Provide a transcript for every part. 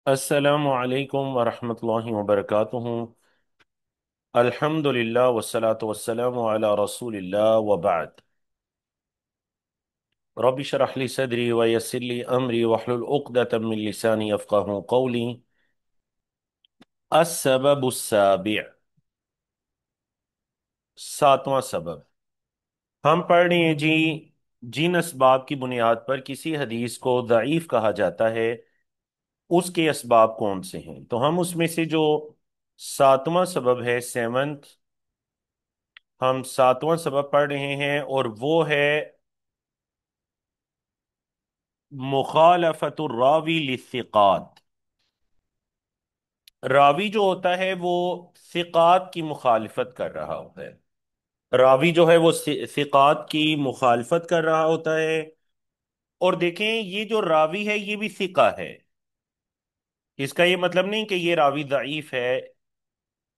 السلام علیکم ورحمۃ اللہ وبرکاتہ۔ الحمدللہ والصلاة والسلام علی رسول اللہ وبعد۔ رب اشرح لی صدری ویسر لی امری واحلل عقدۃ من لسانی یفقہوا قولی۔ السبب السابع، ساتواں سبب۔ ہم پڑھ رہے ہیں جی، جن اسباب کی بنیاد پر کسی حدیث کو ضعیف کہا جاتا ہے اس کے اسباب کون سے ہیں، تو ہم اس میں سے جو ساتواں سبب ہے، سیونتھ، ہم ساتواں سبب پڑھ رہے ہیں اور وہ ہے مخالفت الراوی للثقات۔ راوی جو ہوتا ہے وہ ثقات کی مخالفت کر رہا ہوتا ہے، راوی جو ہے وہ ثقات کی مخالفت کر رہا ہوتا ہے۔ اور دیکھیں، یہ جو راوی ہے یہ بھی ثقہ ہے، اس کا یہ مطلب نہیں کہ یہ راوی ضعیف ہے۔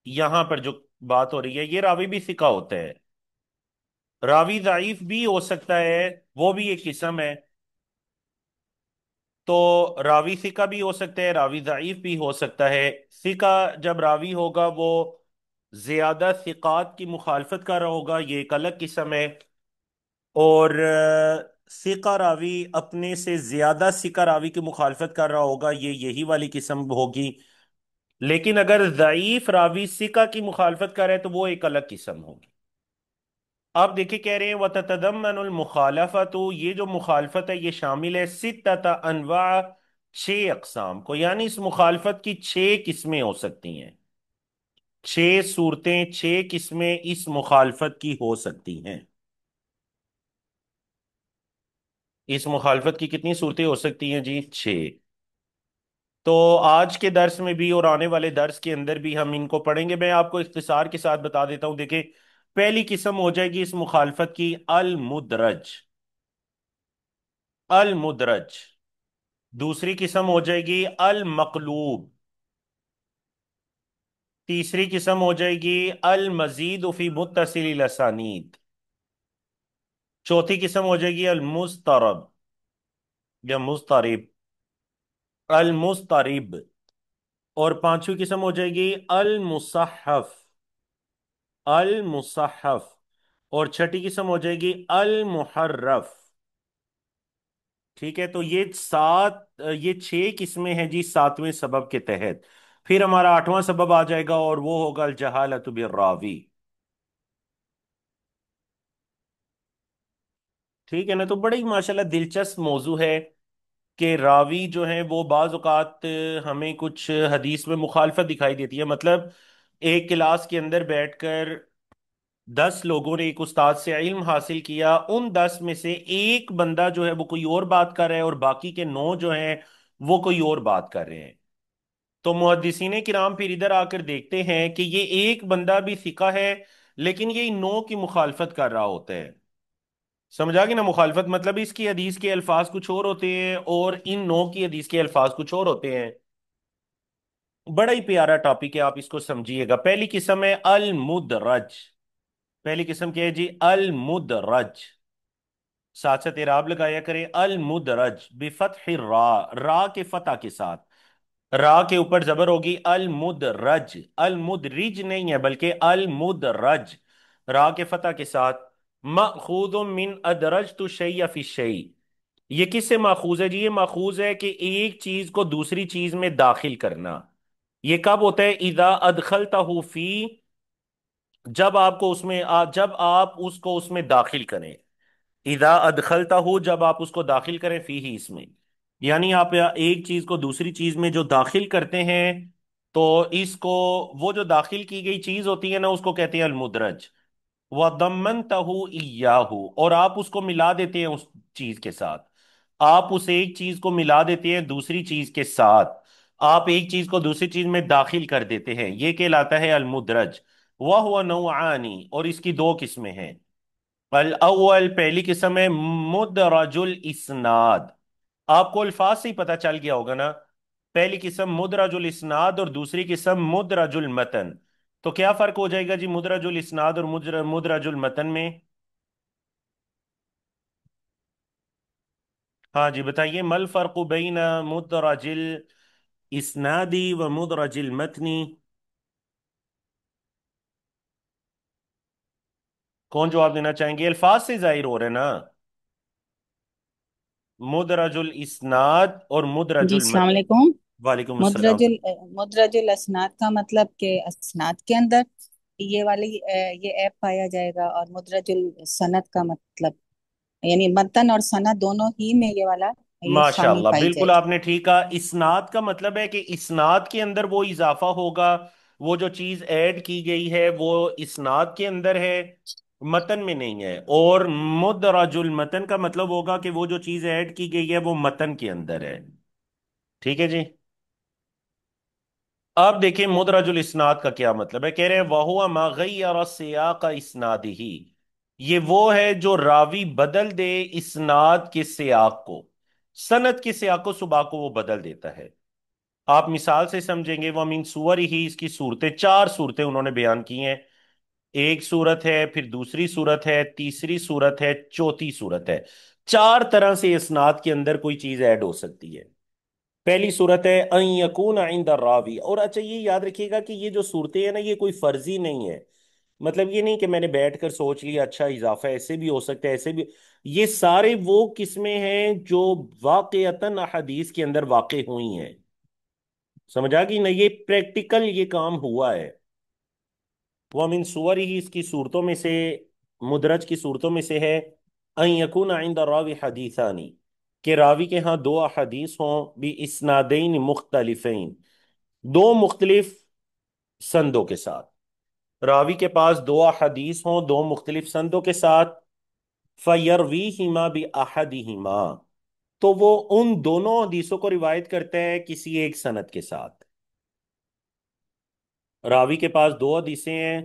یہاں پر جو بات ہو رہی ہے یہ راوی بھی ثقہ ہوتا ہے، راوی ضعیف بھی ہو سکتا ہے، وہ بھی ایک قسم ہے۔ تو راوی ثقہ بھی ہو سکتا ہے، راوی ضعیف بھی ہو سکتا ہے۔ ثقہ جب راوی ہوگا وہ زیادہ ثقات کی مخالفت کر رہا ہوگا، یہ ایک الگ قسم ہے۔ اور ثقہ راوی اپنے سے زیادہ ثقہ راوی کی مخالفت کر رہا ہوگا، یہ یہی والی قسم ہوگی۔ لیکن اگر ضعیف راوی ثقہ کی مخالفت کر رہا ہے تو وہ ایک الگ قسم ہوگی۔ آپ دیکھیں کہہ رہے ہیں وَتَتَضَمَّنُ الْمُخَالَفَةُ، یہ جو مخالفت ہے یہ شامل ہے سِتَّةَ انواع، 6 اقسام کو، یعنی اس مخالفت کی 6 قسمیں ہو سکتی ہیں، 6 صورتیں، 6 قسمیں اس مخالفت کی ہو سکتی ہیں۔ اس مخالفت کی کتنی صورتیں ہو سکتی ہیں جی؟ 6۔ تو آج کے درس میں بھی اور آنے والے درس کے اندر بھی ہم ان کو پڑھیں گے۔ میں آپ کو اختصار کے ساتھ بتا دیتا ہوں۔ دیکھیں، پہلی قسم ہو جائے گی اس مخالفت کی المدرج، المدرج۔ دوسری قسم ہو جائے گی المقلوب۔ تیسری قسم ہو جائے گی المزید فی متصل الاسانید۔ چوتھی قسم ہو جائے گی المضطرب یا مضطرب، المضطرب۔ اور پانچویں قسم ہو جائے گی المصحف، المصحف۔ اور چھٹی قسم ہو جائے گی المحرف۔ ٹھیک ہے، تو یہ 6 قسمیں ہیں جی ساتویں سبب کے تحت۔ پھر ہمارا 8واں سبب آ جائے گا اور وہ ہوگا الجہالۃ بالراوی۔ ٹھیک ہے نا؟ تو بڑی ماشاءاللہ دلچسپ موضوع ہے کہ راوی جو ہیں وہ بعض اوقات ہمیں کچھ حدیث میں مخالفت دکھائی دیتی ہے۔ مطلب ایک کلاس کے اندر بیٹھ کر 10 لوگوں نے ایک استاد سے علم حاصل کیا، ان 10 میں سے ایک بندہ جو ہے وہ کوئی اور بات کر رہا ہے اور باقی کے 9 جو ہیں وہ کوئی اور بات کر رہے ہیں۔ تو محدثین کرام پھر ادھر آ کر دیکھتے ہیں کہ یہ ایک بندہ بھی ثقہ ہے لیکن یہ ان 9 کی مخالفت کر رہا ہوتا ہے۔ سمجھا کہ نا؟ مخالفت مطلب اس کی حدیث کے الفاظ کچھ اور ہوتے ہیں اور ان 9 کی حدیث کے الفاظ کچھ اور ہوتے ہیں۔ بڑا ہی پیارا ٹاپک ہے، آپ اس کو سمجھیے گا۔ پہلی قسم ہے المدرج۔ پہلی قسم کیا ہے جی؟ المدرج۔ ساتھ ساتھ اعراب لگایا کریں، المدرج بفتح الراء، را کے فتح کے ساتھ، را کے اوپر زبر ہوگی المدرج، المدرج نہیں ہے بلکہ المدرج، را کے فتح کے ساتھ۔ مأخوذ من ادرجت الشیء فی الشیء، یہ کس سے ماخوذ ہے جی؟ یہ ماخوذ ہے کہ ایک چیز کو دوسری چیز میں داخل کرنا۔ یہ کب ہوتا ہے؟ اذا ادخلتہ فی، جب آپ کو اس میں جب آپ اس کو اس میں داخل کریں، اذا ادخلتہ، جب آپ اس کو داخل کریں، فی ہی، اس میں، یعنی آپ ایک چیز کو دوسری چیز میں جو داخل کرتے ہیں تو اس کو، وہ جو داخل کی گئی چیز ہوتی ہے نا اس کو کہتے ہیں المدرج۔ وَضَمَّنْتَهُ إِيَّاهُ، اور آپ اس کو ملا دیتے ہیں اس چیز کے ساتھ، آپ اس ایک چیز کو ملا دیتے ہیں دوسری چیز کے ساتھ، آپ ایک چیز کو دوسری چیز میں داخل کر دیتے ہیں، یہ کہلاتا ہے المدرج۔ وَهُوَ نَوْعَانِ، اور اس کی 2 قسمیں ہیں۔ الاول، پہلی قسم ہے مدرج الاسناد۔ آپ کو الفاظ سے ہی پتہ چل گیا ہوگا نا، پہلی قسم مدرج الاسناد اور دوسری قسم مدرج المتن۔ تو کیا فرق ہو جائے گا جی مدرج الاسناد اور مدرج المتن میں؟ ہاں جی بتائیے، مل فرق بین مدرج اسنادی و مدرج المتنی، کون جواب دینا چاہیں گے؟ الفاظ سے ظاہر ہو رہے ہیں نا، مدرج الاسناد اور مدرج جی السلام المتن۔ علیکم۔ وعلیکم السلام۔ مدرج مدرج الاسناد کا مطلب کہ اسناد کے اندر یہ والی یہ ایپ پایا جائے گا، اور مدرج السند کا مطلب یعنی متن اور سند دونوں ہی میں یہ والا یہ ماشاء خامی اللہ، پائی جائے بالکل گی۔ آپ نے ٹھیک کہا۔ اسناد کا مطلب ہے کہ اسناد کے اندر وہ اضافہ ہوگا، وہ جو چیز ایڈ کی گئی ہے وہ اسناد کے اندر ہے، متن میں نہیں ہے۔ اور مدرج المتن کا مطلب ہوگا کہ وہ جو چیز ایڈ کی گئی ہے وہ متن کے اندر ہے۔ ٹھیک ہے جی۔ آپ دیکھیں مدرج الاسناد کا کیا مطلب ہے، کہہ رہے ہیں وَهُوَ مَا غَيَّرَ سِيَاقَ إِسْنَادِهِ، یہ وہ ہے جو راوی بدل دے اسناد کے سیاق کو، سند کے سیاق و سباق کو وہ بدل دیتا ہے۔ آپ مثال سے سمجھیں گے، وہ من سور ہی، اس کی صورتیں، چار صورتیں انہوں نے بیان کی ہیں۔ ایک صورت ہے، پھر دوسری صورت ہے، تیسری صورت ہے، چوتھی صورت ہے۔ چار طرح سے اسناد کے اندر کوئی چیز ایڈ ہو سکتی ہے۔ پہلی صورت ہے ان یکون عند الراوی، اور اچھا یہ یاد رکھیے گا کہ یہ جو صورتیں ہیں نا یہ کوئی فرضی نہیں ہے، مطلب یہ نہیں کہ میں نے بیٹھ کر سوچ لیا اچھا اضافہ ایسے بھی ہو سکتا ہے ایسے بھی، یہ سارے وہ قسمیں ہیں جو واقعتاً احادیث کے اندر واقع ہوئی ہیں۔ سمجھا کہ نہ، یہ پریکٹیکل یہ کام ہوا ہے۔ وہ من صور ہی، اس کی صورتوں میں سے، مدرج کی صورتوں میں سے ہے ان یکون عند الراوی حدیثانی، کہ راوی کے ہاں دو احادیث ہوں، بھی اسنادین مختلفین، دو مختلف سندوں کے ساتھ، راوی کے پاس دو احادیث ہوں دو مختلف سندوں کے ساتھ، فیرویہما بأحدہما، تو وہ ان دونوں حدیثوں کو روایت کرتا ہے کسی ایک سند کے ساتھ۔ راوی کے پاس دو حدیثیں ہیں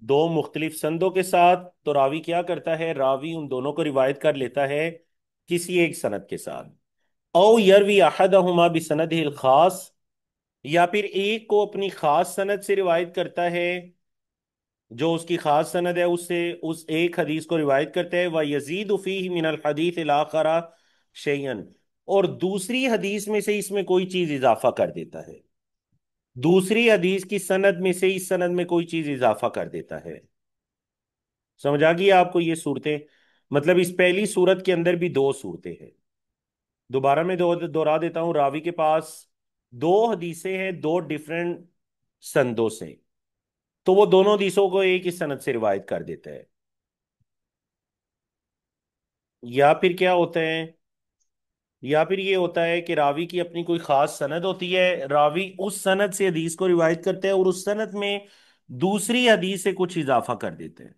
دو مختلف سندوں کے ساتھ، تو راوی کیا کرتا ہے؟ راوی ان دونوں کو روایت کر لیتا ہے کسی ایک سند کے ساتھ۔ او یروی احدہما بسندہ الخاص، یا پھر ایک کو اپنی خاص سند سے روایت کرتا ہے، جو اس کی خاص سند ہے اس سے اس ایک حدیث کو روایت کرتا ہے، وَيَزِيدُ فِيهِ مِنَ الْحَدِيثِ الْآخَرَ شَيْئًا، اور دوسری حدیث میں سے اس میں کوئی چیز اضافہ کر دیتا ہے، دوسری حدیث کی سند میں سے اس سند میں کوئی چیز اضافہ کر دیتا ہے۔ سمجھ آ گئی آپ کو یہ صورتیں؟ مطلب اس پہلی صورت کے اندر بھی دو صورتیں ہیں، دوبارہ میں دوہرا دیتا ہوں، راوی کے پاس دو حدیثیں ہیں دو ڈیفرنٹ سندوں سے، تو وہ دونوں حدیثوں کو ایک ہی سند سے روایت کر دیتا ہے۔ یا پھر کیا ہوتا ہے؟ یا پھر یہ ہوتا ہے کہ راوی کی اپنی کوئی خاص سند ہوتی ہے، راوی اس سند سے حدیث کو روایت کرتے ہیں اور اس سند میں دوسری حدیث سے کچھ اضافہ کر دیتے ہیں۔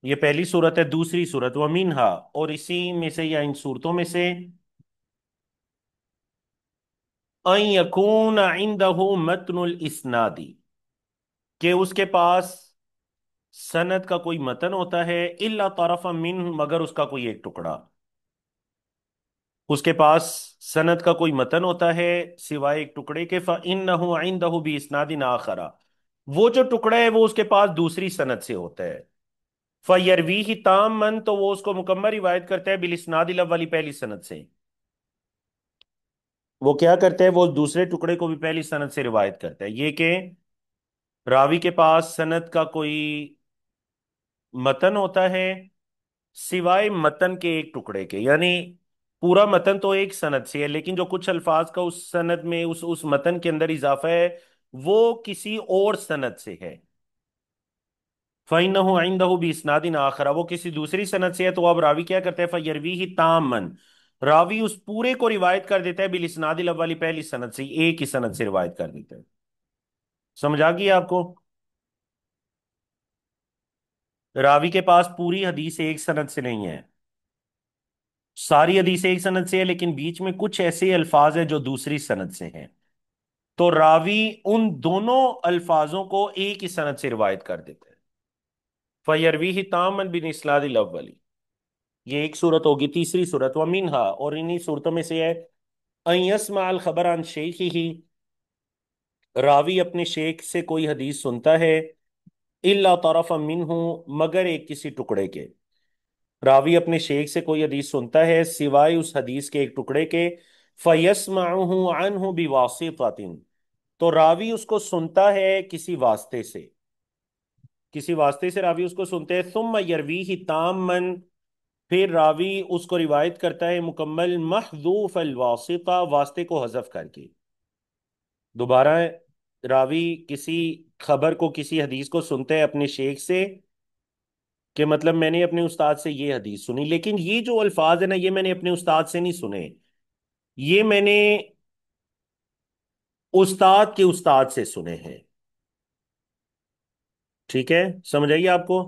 یہ پہلی صورت ہے۔ دوسری صورت ومنہا، اور اسی میں سے یا ان صورتوں میں سے، ان یکون عنده متن الاسنادی، کہ اس کے پاس سند کا کوئی متن ہوتا ہے، الا طرف من، مگر اس کا کوئی ایک ٹکڑا، اس کے پاس سند کا کوئی متن ہوتا ہے سوائے ایک ٹکڑے کے، فإنه عنده بإسناد آخر، وہ جو ٹکڑا ہے وہ اس کے پاس دوسری سند سے ہوتا ہے، فیرویہ تاما، تو وہ اس کو مکمل روایت کرتا ہے بالاسناد الاولی، پہلی سند سے۔ وہ کیا کرتا ہے؟ وہ دوسرے ٹکڑے کو بھی پہلی سند سے روایت کرتا ہے، یہ کہ راوی کے پاس سند کا کوئی متن ہوتا ہے سوائے متن کے ایک ٹکڑے کے، یعنی پورا متن تو ایک سند سے ہے لیکن جو کچھ الفاظ کا اس سند میں اس متن کے اندر اضافہ ہے وہ کسی اور سند سے ہے، فَإِنَّهُ عِنْدَهُ بِإِسْنَادٍ آخَرَ، وہ کسی دوسری سند سے ہے، تو اب راوی کیا کرتا ہے؟ فَيَرْوِيهِ تَامًا، راوی اس پورے کو روایت کر دیتا ہے بالاسناد الاولی، پہلی سند سے، ایک ہی سند سے روایت کر دیتا ہے۔ سمجھ آ گئی آپ کو؟ راوی کے پاس پوری حدیث ایک سند سے نہیں ہے، ساری حدیث ایک سند سے ہے لیکن بیچ میں کچھ ایسے الفاظ ہیں جو دوسری سند سے ہیں، تو راوی ان دونوں الفاظوں کو ایک ہی سند سے روایت کر دیتا ہے، فَيَرْوِيهِ تَامًا بِالْإِسْنَادِ الْأَوَّلِ، یہ ایک صورت ہوگی۔ تیسری صورت وَمِنْهَا، اور انہی صورتوں میں سے ہے أَن يَسْمَعَ الْخَبَرَ عَنْ شَيْخِهِ، راوی اپنے شیخ سے کوئی حدیث سنتا ہے، إِلَّا طَرَفًا مِنْهُ، مگر ایک کسی ٹکڑے کے، راوی اپنے شیخ سے کوئی حدیث سنتا ہے سوائے اس حدیث کے ایک ٹکڑے کے، فَيَسْمَعُهُ عَنْهُ بِوَاسِطَةٍ، تو راوی اس کو سنتا ہے کسی واسطے سے، کسی واسطے سے راوی اس کو سنتے ہیں، ثم یرویہ تامن، پھر راوی اس کو روایت کرتا ہے مکمل، محذوف الواسطہ، واسطے کو حذف کر کے۔ دوبارہ راوی کسی خبر کو، کسی حدیث کو سنتے ہیں اپنے شیخ سے، کہ مطلب میں نے اپنے استاد سے یہ حدیث سنی، لیکن یہ جو الفاظ ہیں نا، یہ میں نے اپنے استاد سے نہیں سنے، یہ میں نے استاد کے استاد سے سنے ہیں۔ ٹھیک ہے، سمجھ آئیے آپ کو؟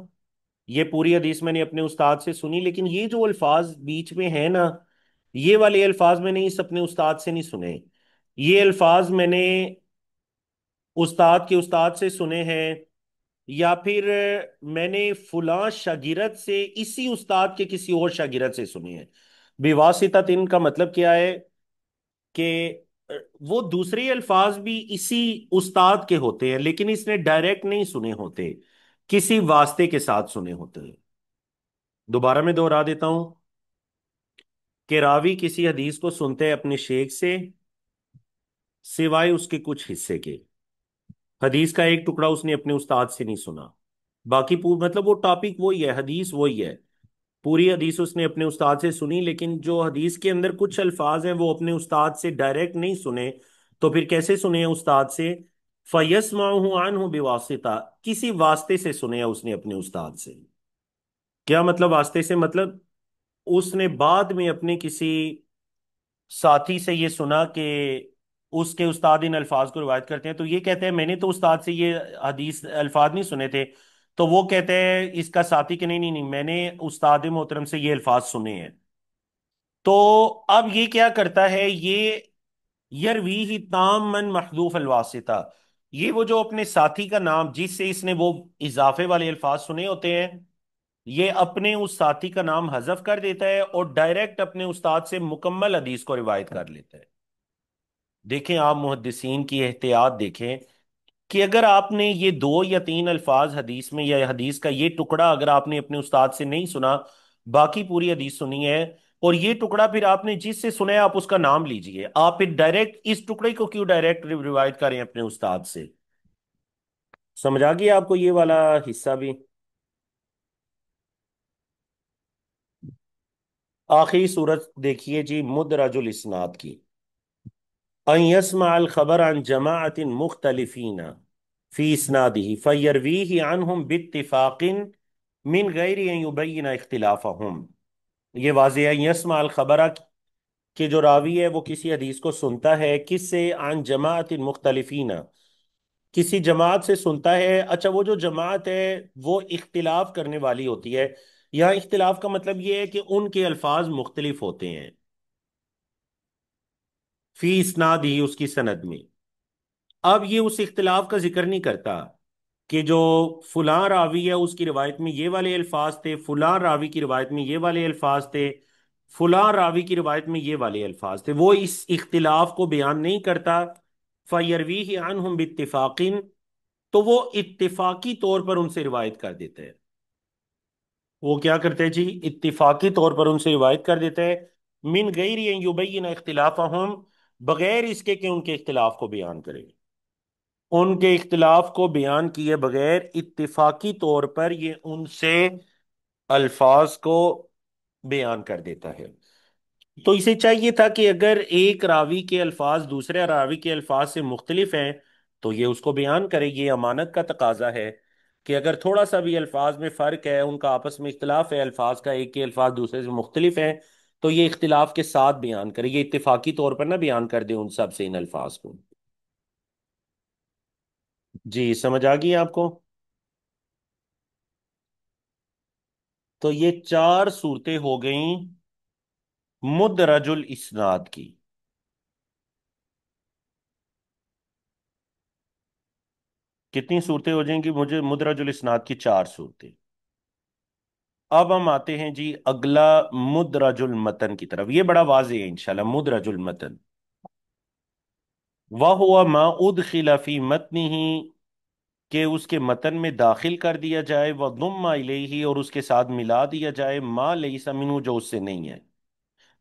یہ پوری حدیث میں نے اپنے استاد سے سنی، لیکن یہ جو الفاظ بیچ میں ہیں نا، یہ والے الفاظ میں نے اس اپنے استاد سے نہیں سنے، یہ الفاظ میں نے استاد کے استاد سے سنے ہیں، یا پھر میں نے فلاں شاگرد سے اسی استاد کے کسی اور شاگرد سے سنے ہیں۔ بواسطت ان کا مطلب کیا ہے؟ کہ وہ دوسرے الفاظ بھی اسی استاد کے ہوتے ہیں، لیکن اس نے ڈائریکٹ نہیں سنے ہوتے، کسی واسطے کے ساتھ سنے ہوتے ہیں۔ دوبارہ میں دوہرا دیتا ہوں کہ راوی کسی حدیث کو سنتے ہیں اپنے شیخ سے، سوائے اس کے کچھ حصے کے، حدیث کا ایک ٹکڑا اس نے اپنے استاد سے نہیں سنا، باقی مطلب وہ ٹاپک وہی ہے، حدیث وہی ہے، پوری حدیث اس نے اپنے استاد سے سنی، لیکن جو حدیث کے اندر کچھ الفاظ ہیں وہ اپنے استاد سے ڈائریکٹ نہیں سنے، تو پھر کیسے سنے ہیں استاد سے؟ فَيَسْمَعُهُ عَنْهُ بِوَاسِطَةٍ، کسی واسطے سے سنے ہیں اس نے اپنے استاد سے۔ کیا مطلب واسطے سے؟ مطلب اس نے بعد میں اپنے کسی ساتھی سے یہ سنا کہ اس کے استاد ان الفاظ کو روایت کرتے ہیں، تو یہ کہتے ہیں میں نے تو استاد سے یہ حدیث الفاظ نہیں سنے تھے، تو وہ کہتے ہیں اس کا ساتھی کہ نہیں نہیں نہیں، میں نے استاد محترم سے یہ الفاظ سنے ہیں۔ تو اب یہ کیا کرتا ہے؟ یہ یرویہ تاماً محذوف الواسطہ، یہ وہ جو اپنے ساتھی کا نام جس سے اس نے وہ اضافے والے الفاظ سنے ہوتے ہیں، یہ اپنے اس ساتھی کا نام حذف کر دیتا ہے اور ڈائریکٹ اپنے استاد سے مکمل حدیث کو روایت کر لیتا ہے۔ دیکھیں آپ محدثین کی احتیاط دیکھیں، کہ اگر آپ نے یہ دو یا تین الفاظ حدیث میں، یا حدیث کا یہ ٹکڑا اگر آپ نے اپنے استاد سے نہیں سنا، باقی پوری حدیث سنی ہے، اور یہ ٹکڑا پھر آپ نے جس سے سنا ہے آپ اس کا نام لیجئے، آپ پھر ڈائریکٹ اس ٹکڑے کو کیوں ڈائریکٹ روایت کریں اپنے استاد سے؟ سمجھ آ گیا آپ کو یہ والا حصہ بھی؟ آخری صورت دیکھیے جی، مدرج الاسناد کی، ان يسمع الخبر عن جماعة مختلفين في اسناده فيرويه عنهم باتفاق من غیر ان يبين اختلافهم۔ یہ واضح ہے، یسمع الخبر کہ جو راوی ہے وہ کسی حدیث کو سنتا ہے، کس سے؟ عن جماعت مختلفین، کسی جماعت سے سنتا ہے۔ اچھا، وہ جو جماعت ہے وہ اختلاف کرنے والی ہوتی ہے، یہاں اختلاف کا مطلب یہ ہے کہ ان کے الفاظ مختلف ہوتے ہیں، فی اسناد ہی، اس کی سند میں۔ اب یہ اس اختلاف کا ذکر نہیں کرتا کہ جو فلاں راوی ہے اس کی روایت میں یہ والے الفاظ تھے، فلاں راوی کی روایت میں یہ والے الفاظ تھے، فلاں راوی کی روایت میں یہ والے الفاظ تھے، وہ اس اختلاف کو بیان نہیں کرتا۔ فَيَرْوِيهِ عَنْهُمْ بِاتِّفَاقٍ، تو وہ اتفاقی طور پر ان سے روایت کر دیتے ہیں۔ وہ کیا کرتے ہیں جی؟ اتفاقی طور پر ان سے روایت کر دیتے ہیں، من غیر ان یبین اختلافہم، بغیر اس کے کہ ان کے اختلاف کو بیان کرے، ان کے اختلاف کو بیان کیے بغیر اتفاقی طور پر یہ ان سے الفاظ کو بیان کر دیتا ہے۔ تو اسے چاہیے تھا کہ اگر ایک راوی کے الفاظ دوسرے راوی کے الفاظ سے مختلف ہیں تو یہ اس کو بیان کرے، یہ امانت کا تقاضا ہے کہ اگر تھوڑا سا بھی الفاظ میں فرق ہے، ان کا آپس میں اختلاف ہے، الفاظ کا، ایک کے الفاظ دوسرے سے مختلف ہیں، تو یہ اختلاف کے ساتھ بیان کرے، یہ اتفاقی طور پر نہ بیان کر دے ان سب سے ان الفاظ کو۔ جی سمجھ آ گئی آپ کو؟ تو یہ چار صورتیں ہو گئیں مدرج الاسناد کی۔ کتنی صورتیں ہو جائیں گی؟ مجھے مدرج الاسناد کی چار صورتیں۔ اب ہم آتے ہیں جی اگلا مدرج المتن کی طرف، یہ بڑا واضح ہے انشاءاللہ، مدرج المتن، وَهُوَ مَا أُدْخِلَ فِي مَتْنِهِ، کہ اس کے متن میں داخل کر دیا جائے، وَضُمَّ إِلَيْهِ، اور اس کے ساتھ ملا دیا جائے، مَا لَيْسَ مِنْهُ، جو اس سے نہیں ہے۔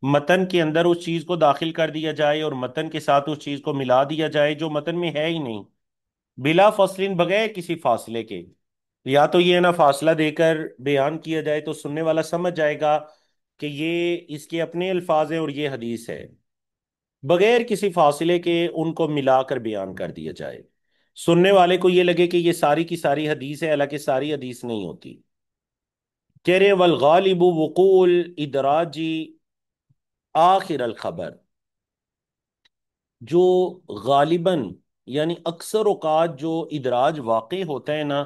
متن کے اندر اس چیز کو داخل کر دیا جائے اور متن کے ساتھ اس چیز کو ملا دیا جائے جو متن میں ہے ہی نہیں، بلا فصل، بغیر کسی فاصلے کے. یا تو یہ نا فاصلہ دے کر بیان کیا جائے تو سننے والا سمجھ جائے گا کہ یہ اس کے اپنے الفاظ ہیں اور یہ حدیث ہے، بغیر کسی فاصلے کے ان کو ملا کر بیان کر دیا جائے، سننے والے کو یہ لگے کہ یہ ساری کی ساری حدیث ہے، حالانکہ ساری حدیث نہیں ہوتی. کہہ رہے ہیں والغالب وقوع الادراجی آخر الخبر، جو غالباً یعنی اکثر اوقات جو ادراج واقع ہوتا ہے نا،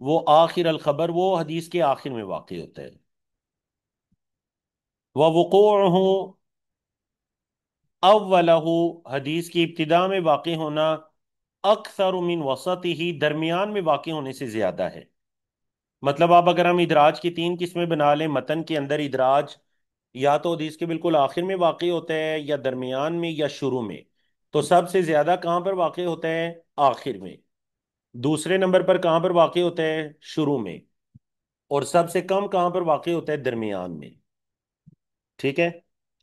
وہ آخر الخبر، وہ حدیث کے آخر میں واقع ہوتا ہے. ووقوعہ اولہ، حدیث کی ابتدا میں واقع ہونا، اکثر من وسطہ، درمیان میں واقع ہونے سے زیادہ ہے. مطلب اب اگر ہم ادراج کی تین قسمیں بنا لیں، متن کے اندر ادراج یا تو حدیث کے بالکل آخر میں واقع ہوتا ہے، یا درمیان میں، یا شروع میں. تو سب سے زیادہ کہاں پر واقع ہوتا ہے؟ آخر میں. دوسرے نمبر پر کہاں پر واقع ہوتا ہے؟ شروع میں. اور سب سے کم کہاں پر واقع ہوتا ہے؟ درمیان میں. ٹھیک ہے.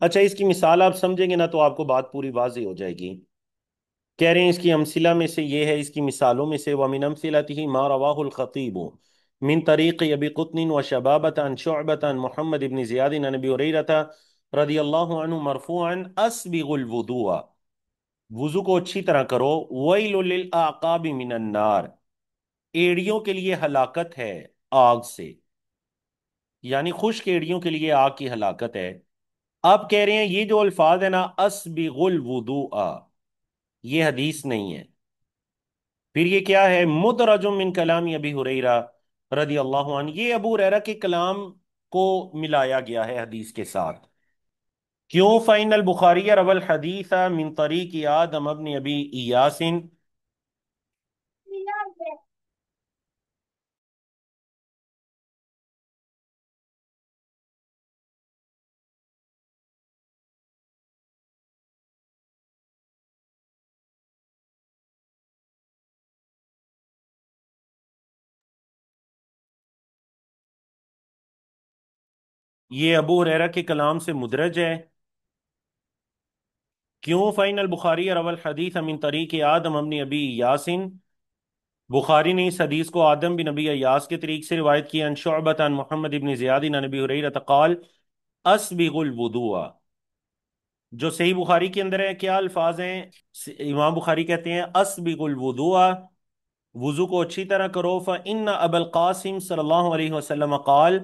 اچھا، اس کی مثال آپ سمجھیں گے نا تو آپ کو بات پوری واضح ہو جائے گی. کہہ رہے ہیں اس کی امثلہ میں سے یہ ہے، اس کی مثالوں میں سے وَمِنْ أَمْثِلَتِهِ مَا رواه الخطيب من طريق ابي قطن وشبابة عن شعبة عن محمد بن زياد عن ابي هريرة رضی اللہ عنہ مرفوعا اسبغ الوضوء، وضو کو اچھی طرح کرو، ویل للاعقاب من النار، ایڑیوں کے لیے ہلاکت ہے آگ سے، یعنی خشک ایڑیوں کے لیے آگ کی ہلاکت ہے. آپ کہہ رہے ہیں یہ جو الفاظ ہے نا اسبغ الوضوء، یہ حدیث نہیں ہے. پھر یہ کیا ہے؟ مدرج من کلام ابی ہریرہ رضی اللہ عنہ، یہ ابو ہریرہ کے کلام کو ملایا گیا ہے حدیث کے ساتھ. کیوں؟ فإن البخاری روى الحدیث من طریق آدم ابن ابی ایاس، یہ ابو ہریرہ کے کلام سے مدرج ہے. کیوں؟ فإن البخاری روى الحدیث من طریق آدم ابن ابی ایاس، بخاری نے اس حدیث کو آدم بن نبی ایاس کے طریق سے روایت کی، عن شعبۃ عن محمد بن زیاد عن ابی ہریرہ قال اسبغ الوضوء. جو صحیح بخاری کے اندر ہے کیا الفاظ ہیں؟ امام بخاری کہتے ہیں اسبغ الوضوء، وضو کو اچھی طرح کرو. فإن ابا القاسم صلی اللہ علیہ وسلم قال،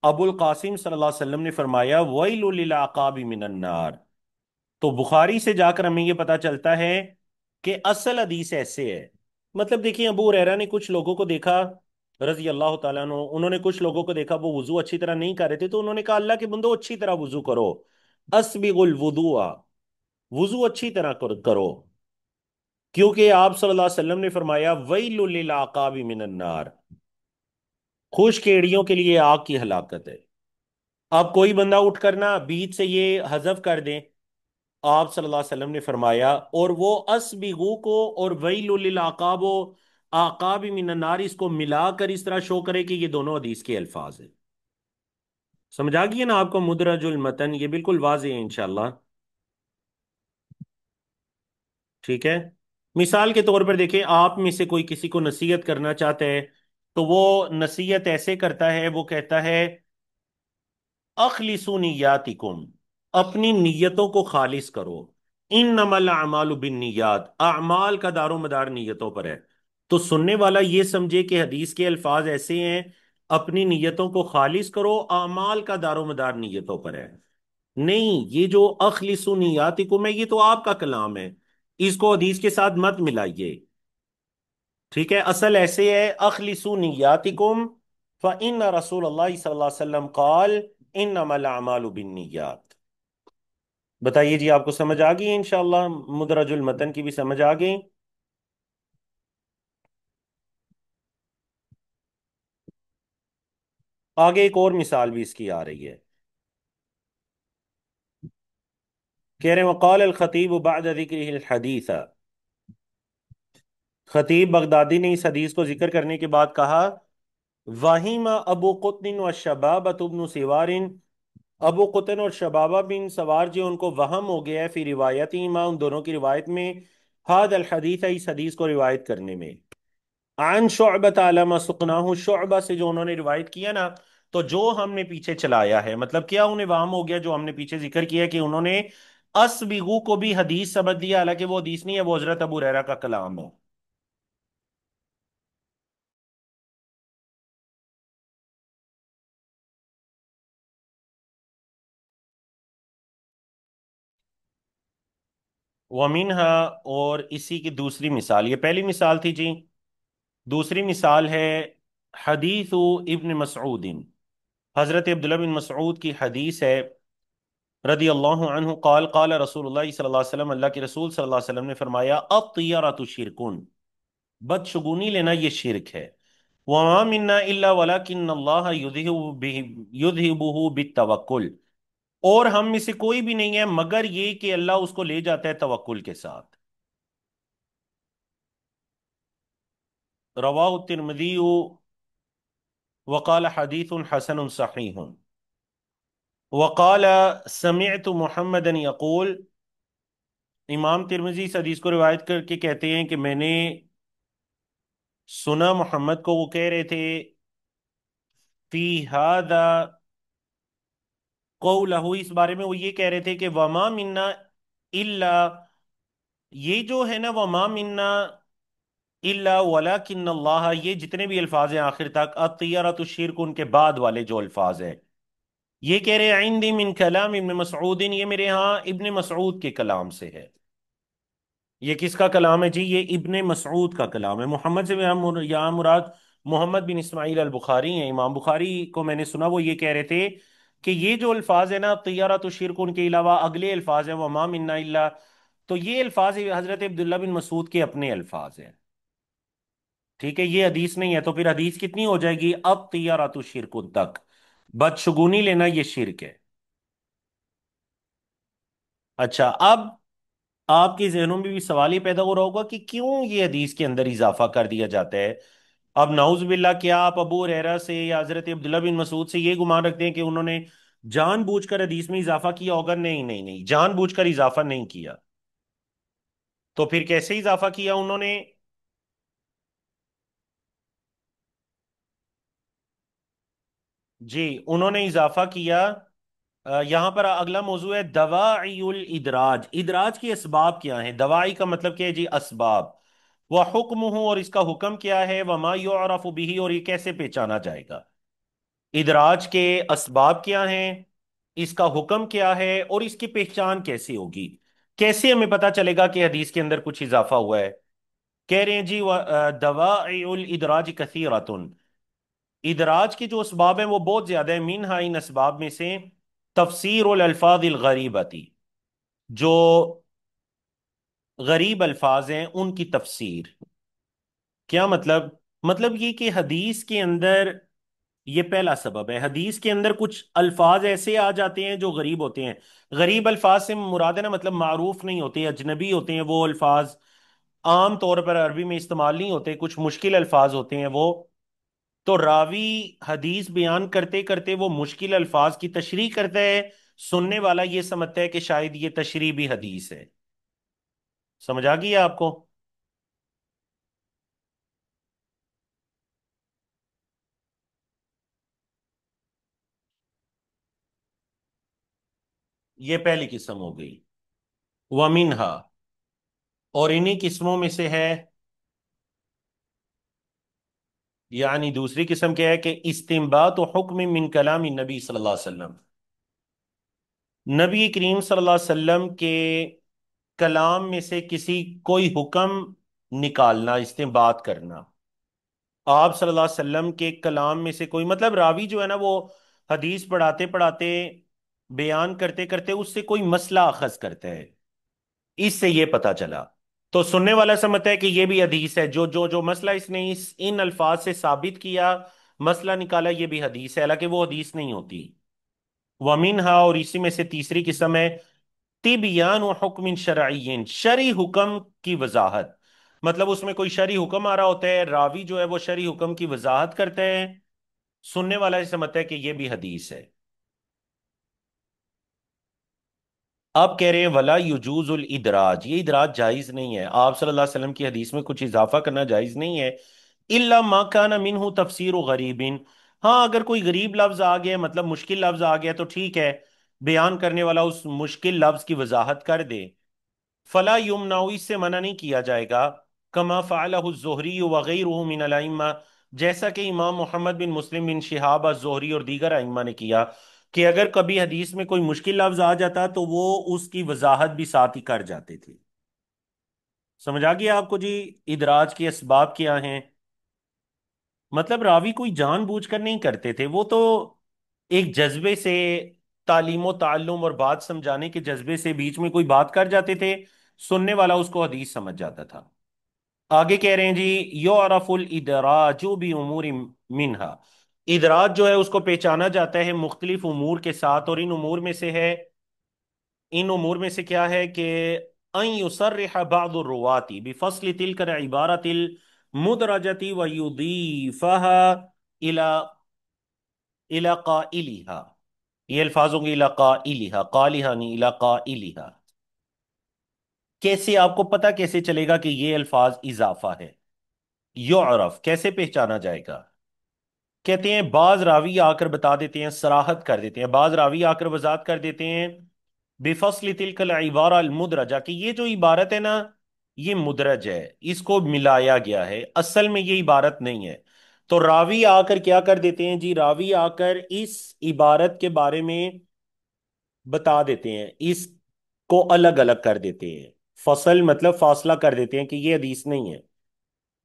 ابو القاسم صلی اللہ علیہ وسلم نے فرمایا ویل للعقاب من النار. تو بخاری سے جا کر ہمیں یہ پتا چلتا ہے کہ اصل حدیث ایسے ہے. مطلب دیکھیں، ابو ہریرہ نے کچھ لوگوں کو دیکھا رضی اللہ تعالیٰ عنہ، انہوں نے کچھ لوگوں کو دیکھا وہ وضو اچھی طرح نہیں کر رہے تھے، تو انہوں نے کہا اللہ کے بندو اچھی طرح وضو کرو، اسبغ الوضوء، وضو اچھی طرح کرو. کیونکہ آپ صلی اللہ علیہ وسلم نے فرمایا ویل للعقاب من النار، خشک ایڑیوں کے لیے آگ کی ہلاکت ہے. اب کوئی بندہ اٹھ کر نا بیچ سے یہ حذف کر دیں، آپ صلی اللہ علیہ وسلم نے فرمایا، اور وہ اسبغو کو اور ویل للعقاب و عقاب من النار اس کو ملا کر اس طرح شو کرے کہ یہ دونوں حدیث کے الفاظ ہیں. سمجھ آ گئی نا آپ کو مدرج المتن؟ یہ بالکل واضح ہے انشاءاللہ. ٹھیک ہے. مثال کے طور پر دیکھیں، آپ میں سے کوئی کسی کو نصیحت کرنا چاہتا ہے تو وہ نصیحت ایسے کرتا ہے، وہ کہتا ہے اخلصوا نیاتکم، اپنی نیتوں کو خالص کرو، انما الاعمال بالنیات، اعمال کا دار و مدار نیتوں پر ہے. تو سننے والا یہ سمجھے کہ حدیث کے الفاظ ایسے ہیں اپنی نیتوں کو خالص کرو، اعمال کا دار و مدار نیتوں پر ہے. نہیں، یہ جو اخلصوا نیاتکم ہے یہ تو آپ کا کلام ہے، اس کو حدیث کے ساتھ مت ملائیے. ٹھیک ہے. اصل ایسے ہے اخلصوا نیاتکم فإن رسول اللہ صلی اللہ علیہ وسلم قال انما الاعمال بالنیات. بتائیے جی، آپ کو سمجھ آ گئی انشاءاللہ؟ مدرج المتن کی بھی سمجھ آ گئی. آگے ایک اور مثال بھی اس کی آ رہی ہے. کہہ رہے ہیں وقال الخطیب بعد ذکرہ الحدیث، خطیب بغدادی نے اس حدیث کو ذکر کرنے کے بعد کہا وَهِمَ أَبُو قُطْنٍ وَالشَّبَابَةُ بْنُ سِوَارٍ ابو قطن اور شبابہ بن سوار جو ان کو وہم ہو گیا ہے فی روایتی ماں ان دونوں کی روایت میں، ہاد الحدیث ہے اس حدیث کو روایت کرنے میں، عن شعبۃ علامہ سقناہ شعبہ سے جو انہوں نے روایت کیا نا، تو جو ہم نے پیچھے چلایا ہے مطلب کیا انہیں وہم ہو گیا، جو ہم نے پیچھے ذکر کیا کہ انہوں نے اسبغو کو بھی حدیث سمجھ لیا، حالانکہ وہ حدیث نہیں ہے، وہ حضرت ابو ہریرہ کا کلام ہے۔ ومنہا، اور اسی کی دوسری مثال، یہ پہلی مثال تھی جی، دوسری مثال ہے حدیث ابن مسعود، حضرت عبداللہ بن مسعود کی حدیث ہے رضی اللہ عنہ، قال قال رسول اللہ صلی اللہ علیہ وسلم، اللہ کے رسول صلی اللہ علیہ وسلم نے فرمایا الطیرۃ شرکن، بدشگونی لینا یہ شرک ہے، وما منا الا ولکن اللہ یذہبہ بالتوکل، اور ہم میں سے کوئی بھی نہیں ہے مگر یہ کہ اللہ اس کو لے جاتا ہے توکل کے ساتھ۔ رواہ الترمذی وقال حدیث حسن صحیح، وقال سمعت محمدا یقول، امام ترمذی اس حدیث کو روایت کر کے کہتے ہیں کہ میں نے سنا محمد کو وہ کہہ رہے تھے فی ہذا قولہ، اس بارے میں وہ یہ کہہ رہے تھے کہ وما منا الا، یہ جو ہے نا وما منا الا ولکن اللہ، یہ جتنے بھی الفاظ ہیں آخر تک الطیرۃ الشرک ان کے بعد والے جو الفاظ ہیں، یہ کہہ رہے ہیں عندی من کلام ابن مسعود، یہ میرے ہاں ابن مسعود کے کلام سے ہے۔ یہ کس کا کلام ہے جی؟ یہ ابن مسعود کا کلام ہے۔ محمد سے یہاں مراد محمد بن اسماعیل البخاری ہیں، امام بخاری کو میں نے سنا وہ یہ کہہ رہے تھے کہ یہ جو الفاظ ہیں نا طیارت و شرک، ان کے علاوہ اگلے الفاظ ہیں وما منا الا، تو یہ الفاظ حضرت عبداللہ بن مسعود کے اپنے الفاظ ہیں، ٹھیک ہے، یہ حدیث نہیں ہے، تو پھر حدیث کتنی ہو جائے گی؟ اب طیارت و شرک تک، بدشگونی لینا یہ شرک ہے۔ اچھا، اب آپ کے ذہنوں میں بھی سوال یہ پیدا ہو رہا ہوگا کہ کیوں یہ حدیث کے اندر اضافہ کر دیا جاتا ہے؟ اب نعوذ باللہ، کیا آپ ابو ہریرہ سے یا حضرت عبداللہ بن مسعود سے یہ گمان رکھتے ہیں کہ انہوں نے جان بوجھ کر حدیث میں اضافہ کیا ہوگا؟ نہیں نہیں نہیں، جان بوجھ کر اضافہ نہیں کیا، تو پھر کیسے اضافہ کیا انہوں نے؟ جی، انہوں نے اضافہ کیا، یہاں پر اگلا موضوع ہے دواعی الادراج، ادراج کے اسباب کیا ہیں؟ دواعی کا مطلب کیا ہے جی؟ اسباب، وہ حکم ہوں، اور اس کا حکم کیا ہے، وما یعرف بھی، اور یہ کیسے پہچانا جائے گا؟ ادراج کے اسباب کیا ہیں، اس کا حکم کیا ہے، اور اس کی پہچان کیسے ہوگی؟ کیسے ہمیں پتا چلے گا کہ حدیث کے اندر کچھ اضافہ ہوا ہے؟ کہہ رہے ہیں جی دواعی الادراج کثیرۃ، ادراج کے جو اسباب ہیں وہ بہت زیادہ ہیں، منہا ان اسباب میں سے تفسیر الالفاظ الغریبتی، جو غریب الفاظ ہیں ان کی تفسیر۔ کیا مطلب؟ مطلب یہ کہ حدیث کے اندر، یہ پہلا سبب ہے، حدیث کے اندر کچھ الفاظ ایسے آ جاتے ہیں جو غریب ہوتے ہیں۔ غریب الفاظ سے مراد ہے نا، مطلب معروف نہیں ہوتے، اجنبی ہوتے ہیں وہ الفاظ، عام طور پر عربی میں استعمال نہیں ہوتے، کچھ مشکل الفاظ ہوتے ہیں وہ، تو راوی حدیث بیان کرتے کرتے وہ مشکل الفاظ کی تشریح کرتا ہے، سننے والا یہ سمجھتا ہے کہ شاید یہ تشریح بھی حدیث ہے۔ سمجھ آ گئی ہے آپ کو؟ یہ پہلی قسم ہو گئی، ومنہا، اور انہی قسموں میں سے ہے، یعنی دوسری قسم کیا ہے کہ استنباط و حکم من کلام نبی صلی اللہ علیہ وسلم، نبی کریم صلی اللہ علیہ وسلم کے کلام میں سے کسی کوئی حکم نکالنا، استنباط کرنا، آپ صلی اللہ علیہ وسلم کے کلام میں سے کوئی، مطلب راوی جو ہے نا وہ حدیث پڑھاتے پڑھاتے، بیان کرتے کرتے اس سے کوئی مسئلہ اخذ کرتا ہے، اس سے یہ پتا چلا، تو سننے والا سمجھتا ہے کہ یہ بھی حدیث ہے، جو مسئلہ اس نے ان الفاظ سے ثابت کیا، مسئلہ نکالا، یہ بھی حدیث ہے، حالانکہ وہ حدیث نہیں ہوتی۔ ومنہا، اور اسی میں سے تیسری قسم ہے طبیان و حکم شرعی، شرعی حکم کی وضاحت، مطلب اس میں کوئی شرعی حکم آ رہا ہوتا ہے، راوی جو ہے وہ شرعی حکم کی وضاحت کرتا ہے، سننے والا یہ سمجھتا ہے کہ یہ بھی حدیث ہے۔ آپ کہہ رہے ہیں ولا یجوز الادراج، یہ ادراج جائز نہیں ہے، آپ صلی اللہ علیہ وسلم کی حدیث میں کچھ اضافہ کرنا جائز نہیں ہے، الا ما کان منہ تفسیر غریب، ہاں اگر کوئی غریب لفظ آ گیا، مطلب مشکل لفظ آ گیا تو ٹھیک ہے، بیان کرنے والا اس مشکل لفظ کی وضاحت کر دے، فلا یمنع، اس سے منع نہیں کیا جائے گا، کما فعلہ الزہری وغیرہ من الائمہ، جیسا کہ امام محمد بن مسلم بن شہاب الزہری اور دیگر ائمہ نے کیا، کہ اگر کبھی حدیث میں کوئی مشکل لفظ آ جاتا تو وہ اس کی وضاحت بھی ساتھ ہی کر جاتے تھے۔ سمجھ آ گیا آپ کو جی ادراج کے اسباب کیا ہیں؟ مطلب راوی کوئی جان بوجھ کر نہیں کرتے تھے، وہ تو ایک جذبے سے، تعلیم و تعلم اور بات سمجھانے کے جذبے سے بیچ میں کوئی بات کر جاتے تھے، سننے والا اس کو حدیث سمجھ جاتا تھا۔ آگے کہہ رہے ہیں جی یعرف الادراج بامور منہا، ادراج جو ہے اس کو پہچانا جاتا ہے مختلف امور کے ساتھ، اور ان امور میں سے کیا ہے کہ ان یصرح بعض الرواة بفصل تلك العبارة المدرجة ويضيفها الى الى قائلها، یہ الفاظ ہوں گے الى قائلها، قالها نہیں الى قائلها، کیسے آپ کو پتا کیسے چلے گا کہ یہ الفاظ اضافہ ہے؟ یعرف کیسے پہچانا جائے گا؟ کہتے ہیں بعض راوی آ کر بتا دیتے ہیں، صراحت کر دیتے ہیں، بعض راوی آ کر وضاحت کر دیتے ہیں بفصل تلک العبارہ المدرجہ، کہ یہ جو عبارت ہے نا یہ مدرج ہے، اس کو ملایا گیا ہے، اصل میں یہ عبارت نہیں ہے، تو راوی آ کر کیا کر دیتے ہیں جی، راوی آ کر اس عبارت کے بارے میں بتا دیتے ہیں، اس کو الگ الگ کر دیتے ہیں، فصل مطلب فاصلہ کر دیتے ہیں کہ یہ حدیث نہیں ہے،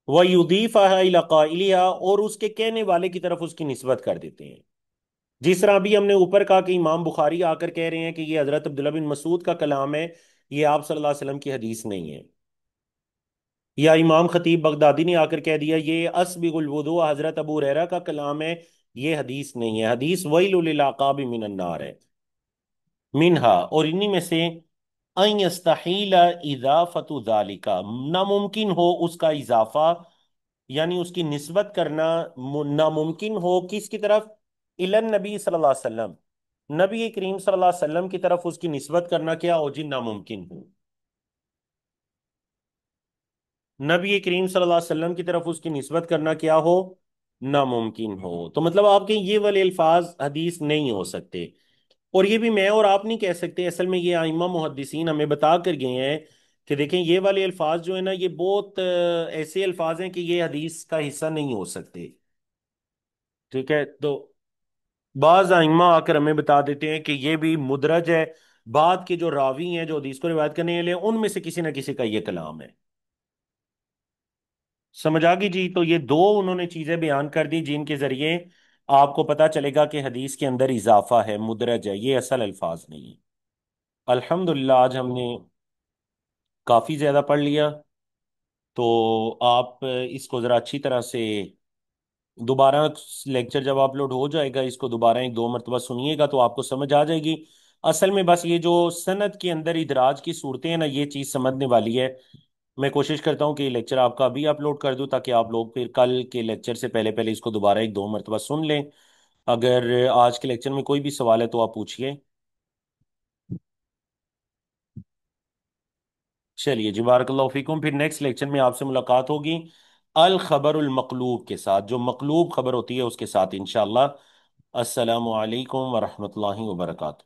وَيُضِيفَهَا إِلَى قَائِلِهَا، اور اس کے کہنے والے کی طرف اس کی نسبت کر دیتے ہیں، جس طرح ابھی ہم نے اوپر کہا کہ امام بخاری آ کر کہہ رہے ہیں کہ یہ حضرت عبداللہ بن مسعود کا کلام ہے، یہ آپ صلی اللہ علیہ وسلم کی حدیث نہیں ہے، یا امام خطیب بغدادی نے آ کر کہہ دیا یہ اسبغ الوضوء حضرت ابو ہریرہ کا کلام ہے، یہ حدیث نہیں ہے، حدیث ویل للعقاب من النار ہے، منہا، اور انہی میں سے ان یستحیل اضافت ذالک، ناممکن ہو اس کا اضافہ، یعنی اس کی نسبت کرنا ناممکن ہو کس کی طرف، الن نبی صلی اللہ علیہ وسلم، نبی کریم صلی اللہ علیہ وسلم کی طرف اس کی نسبت کرنا کیا ہو جی، ناممکن ہو، نبی کریم صلی اللہ علیہ وسلم کی طرف اس کی نسبت کرنا کیا ہو، ناممکن ہو، تو مطلب آپ کے یہ والے الفاظ حدیث نہیں ہو سکتے، اور یہ بھی میں اور آپ نہیں کہہ سکتے، اصل میں یہ ائمہ محدثین ہمیں بتا کر گئے ہیں کہ دیکھیں یہ والے الفاظ جو ہیں نا یہ بہت ایسے الفاظ ہیں کہ یہ حدیث کا حصہ نہیں ہو سکتے، ٹھیک ہے، تو بعض ائمہ آ کر ہمیں بتا دیتے ہیں کہ یہ بھی مدرج ہے، بعد کے جو راوی ہیں جو حدیث کو روایت کرنے والے ہیں ان میں سے کسی نہ کسی کا یہ کلام ہے۔ سمجھ آ گئی جی؟ تو یہ دو انہوں نے چیزیں بیان کر دی جن کے ذریعے آپ کو پتا چلے گا کہ حدیث کے اندر اضافہ ہے، مدرج ہے، یہ اصل الفاظ نہیں ہے۔ الحمدللہ آج ہم نے کافی زیادہ پڑھ لیا، تو آپ اس کو ذرا اچھی طرح سے دوبارہ لیکچر جب اپلوڈ ہو جائے گا اس کو دوبارہ ایک دو مرتبہ سنیے گا تو آپ کو سمجھ آ جائے گی، اصل میں بس یہ جو سند کے اندر ادراج کی صورتیں ہیں نا یہ چیز سمجھنے والی ہے۔ میں کوشش کرتا ہوں کہ یہ لیکچر آپ کا ابھی اپلوڈ کر دوں تاکہ آپ لوگ پھر کل کے لیکچر سے پہلے پہلے اس کو دوبارہ ایک دو مرتبہ سن لیں، اگر آج کے لیکچر میں کوئی بھی سوال ہے تو آپ پوچھیے۔ چلیے جی، بارک اللہ فیکم، پھر نیکسٹ لیکچر میں آپ سے ملاقات ہوگی الخبر المقلوب کے ساتھ، جو مقلوب خبر ہوتی ہے اس کے ساتھ انشاءاللہ۔ السلام علیکم ورحمۃ اللہ وبرکاتہ۔